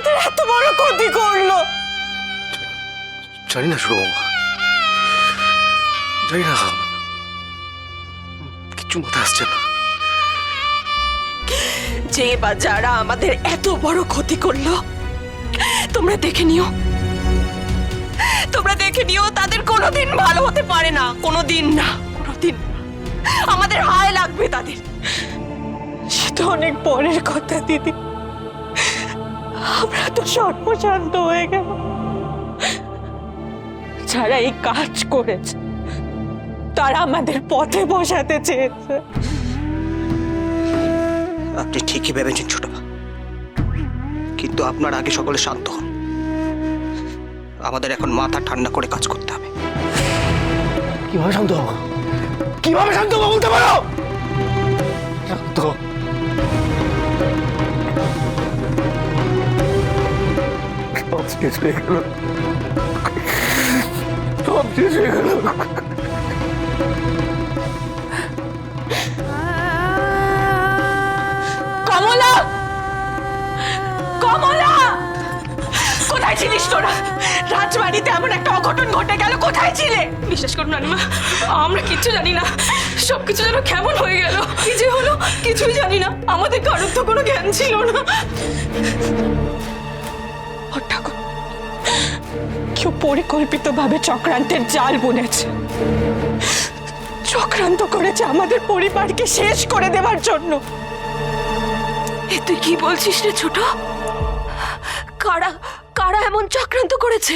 আমাদের এত বড় ক্ষতি করলো? জানি না ছোট বৌমা, জানি না, কিছু মাথায় আসছে না। যে বা যারা আমাদের এত বড় ক্ষতি করলো, তোমরা দেখে নিও, তোমরা দেখে নিও, তাদের কোনোদিন ভালো হতে পারে না, কোনোদিন না, কোনোদিন। আমাদের হায় লাগবে তাদের। সে তো অনেক পরের কথা দিদি, আমরা তো সর্বশান্ত হয়ে গেল। যারা এই কাজ করেছে তারা আমাদের পথে বসাতে চেয়েছে। আপনি ঠিকই ভেবেছেন ছোট, কিন্তু আপনার আগে সকলে শান্ত হন। আমাদের এখন মাথা ঠান্ডা করে কাজ করতে হবে। কিভাবে শান্ত হবো? কিভাবে শান্ত হবো বলতে পারো? শান্ত সব শেষ হয়ে গেল, সব শেষ হয়ে গেল। কমলা, কমলা, কোথায় ছিলিস তোরা? রাজবাড়িতে এমন একটা অঘটন ঘটে গেল, কোথায় ছিলে? বিশ্বাস করুন নানিমা, আমরা কিচ্ছু জানি না। সবকিছু যেন কেমন হয়ে গেল, কি যে হলো কিছুই জানি না। আমাদের কারোর তো কোনো জ্ঞান ছিল না। ঠাকুর, কেউ পরিকল্পিতভাবে চক্রান্তের জাল বুনেছে, চক্রান্ত করেছে আমাদের পরিবারকে শেষ করে দেওয়ার জন্য। এ তুই কি বলছিস রে ছোট? কারা কারা এমন চক্রান্ত করেছে?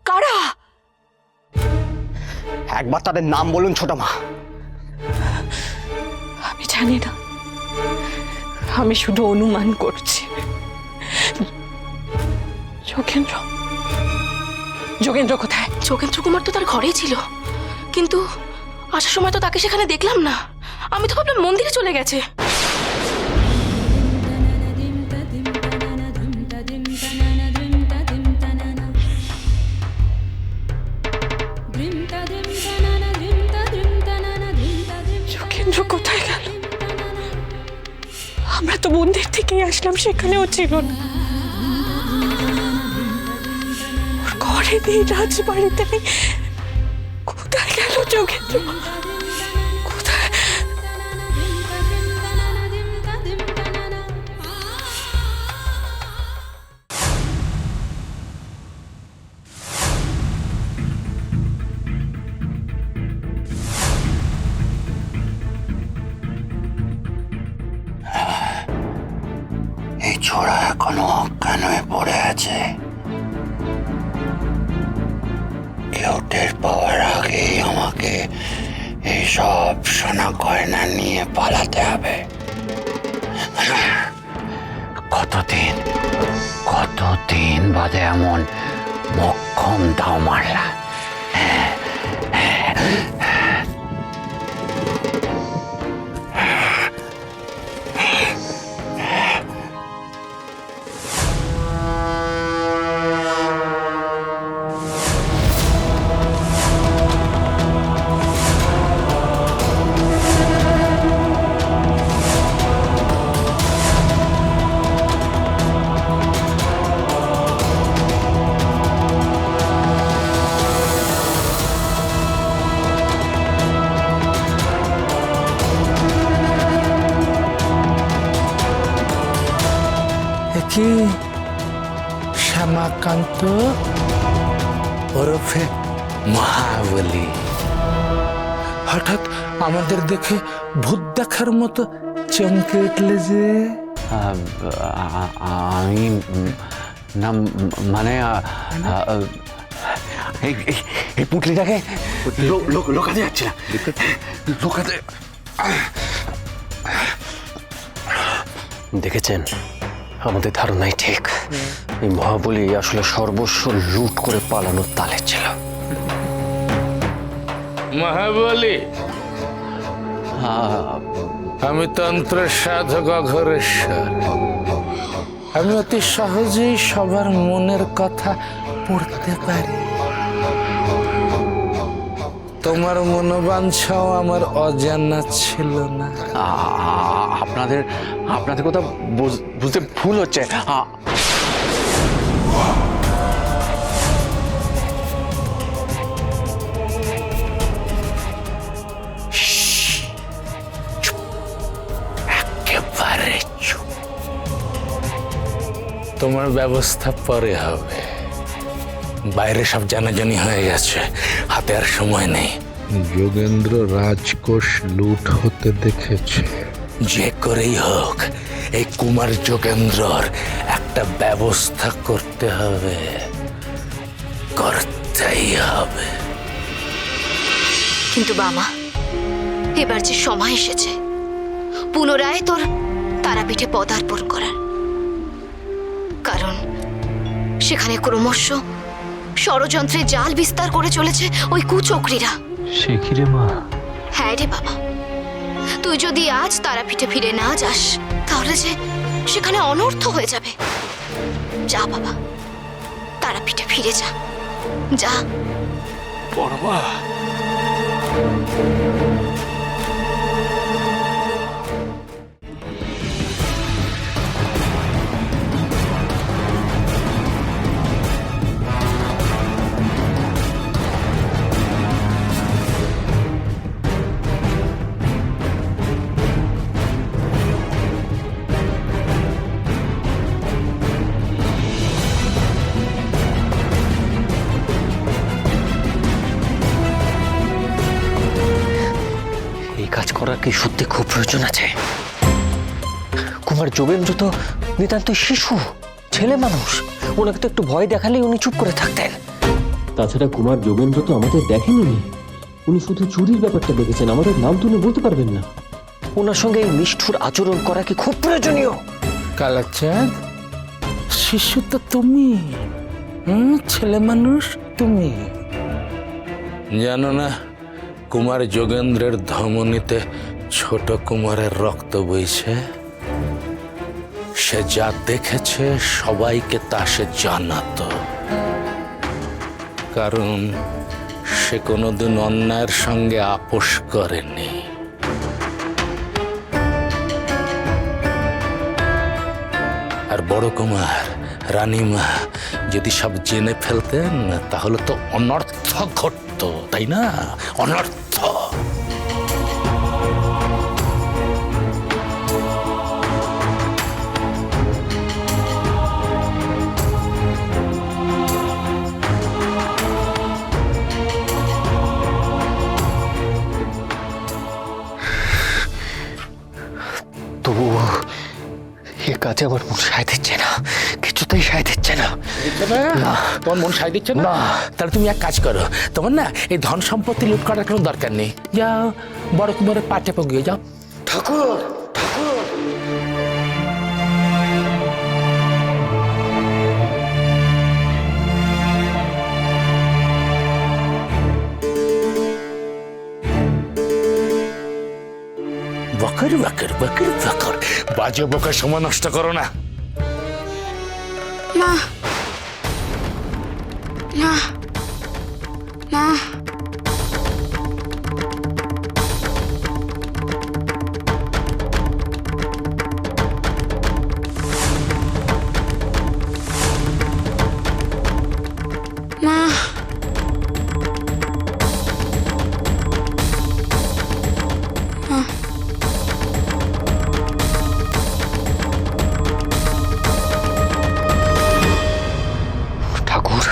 কারা? একবার তাদের নাম বলুন ছোট মা। আমি জানি না, আমি শুধু অনুমান করছি। যোগেন্দ্র, যোগেন্দ্র কোথায়? যোগেন্দ্র কুমার তো তার ঘরেই ছিল, কিন্তু আসার সময় তো তাকে সেখানে দেখলাম না। আমি তো ভাবলাম মন্দিরে চলে গেছে। যোগেন্দ্র কোথায় গেল? আমরা তো মন্দির থেকেই আসলাম, সেখানেও ছিল না। ওর ঘরে নেই, রাজবাড়িতে নেই, কোথায় গেল যোগেন্দ্র? কোথায়? এই ছোড়া এখনো অজ্ঞান হয়ে পড়ে আছে। কেউ টের পাওয়ার আগেই আমাকে এই সব সোনা গয়না নিয়ে পালাতে হবে। কতদিন বাদে এমন মক্ষম দাও মারলা। কি শ্যামাকান্ত ওরফে মহাবলী হঠাৎ আমাদের দেখে ভূত দেখার মতো চমকে উঠলে যে? আমি না, মানে এই পুটলিটাকে লোকাতে যাচ্ছিলাম। লোকাতে দেখেছেন, আমাদের ধারণাই ঠিক। এই মহাবলী আসলে সর্বস্ব লুট করে পালানোর তালে ছিল। মহাবলী? আমি তন্ত্রের সাধক অঘরেশ্বর। আমি অতি সহজেই সবার মনের কথা পড়তে পারি। তোমার মনোবাঞ্ছাও আমার অজানা ছিল না। আপনাদের কথা বুঝতে ভুল হচ্ছে। তোমার ব্যবস্থা পরে হবে। বাইরে সব জানাজানি হয়ে গেছে, হাতে আর সময় নেই। যোগেন্দ্র রাজকোষ লুট হতে দেখেছে। যে করেই হোক এই কুমার যোগেন্দ্রর একটা ব্যবস্থা করতে হবে, করতেই হবে। কিন্তু বামা, এবার যে সময় এসেছে পুনরায় তোর তারাপীঠে পদার্পণ করার। কারণ সেখানে ক্রমশ ষড়যন্ত্রে জাল বিস্তার করে চলেছে ওই কুচক্রীরা। সে কি রে মা? হ্যাঁ রে বাবা, তুই যদি আজ তারাপীঠে ফিরে না যাস তাহলে যে সেখানে অনর্থ হয়ে যাবে। যা বাবা, তারাপীঠে ফিরে যা, যা। পরমা, এই কাজ করার কি সত্যি খুব প্রয়োজন আছে? কুমার যোগেন্দ্র তো নিতান্ত শিশু, ছেলে মানুষ। ওনাকে তো একটু ভয় দেখালেই উনি চুপ করে থাকতেন। তাছাড়া কুমার যোগেন্দ্র তো আমাদের দেখেনি, উনি শুধু চুরির ব্যাপারটা দেখেছেন, আমাদের নাম তো উনি বলতে পারবেন না। ওনার সঙ্গে এই নিষ্ঠুর আচরণ করা কি খুব প্রয়োজনীয়? কালাচাঁদ, শিশু তো তুমি, ছেলে মানুষ তুমি। জানো না কুমার যোগেন্দ্রের ধমনীতে ছোট কুমারের রক্ত বইছে? সে যা দেখেছে সবাইকে তা সে জানাতো। কারণ সে কোনোদিন অন্যায়ের সঙ্গে আপোষ করেনি। আর বড় কুমার, রানীমা যদি সব জেনে ফেলতেন তাহলে তো অনর্থ ঘটতো, তাই না? অনর্থ। তবু এ কাজে আমার মন সায় দিচ্ছে না, কিছুতেই সায় দিচ্ছে না। তোমার মন সায় দিচ্ছে না? তাহলে তুমি এক কাজ করো, তোমার না এই ধন সম্পত্তি লুট করার কোনো দরকার নেই। যাও বড় কুমারের পাটে পগিয়ে যাও। ঠাকুর, ঠাকুর, বকর বকর বকর বকর, বাজে বকার সময় নষ্ট করো না। মা, মা, মা। মা, ঠাকুর,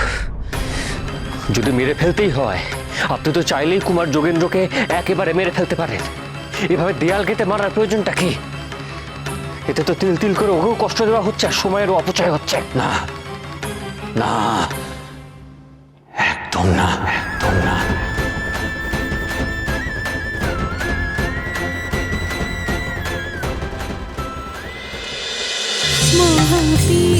যদি মেরে ফেলতেই হয় আপনি তো চাইলেই কুমার যোগেন্দ্রকে একেবারে মেরে ফেলতে পারেন। এভাবে দেয়াল কেটে মারার প্রয়োজনটা কি? এতে তো তিল তিল করে ওকেও কষ্ট দেওয়া হচ্ছে আর সময়েরও অপচয় হচ্ছে। না না, একদম না, একদম না। মহাবীর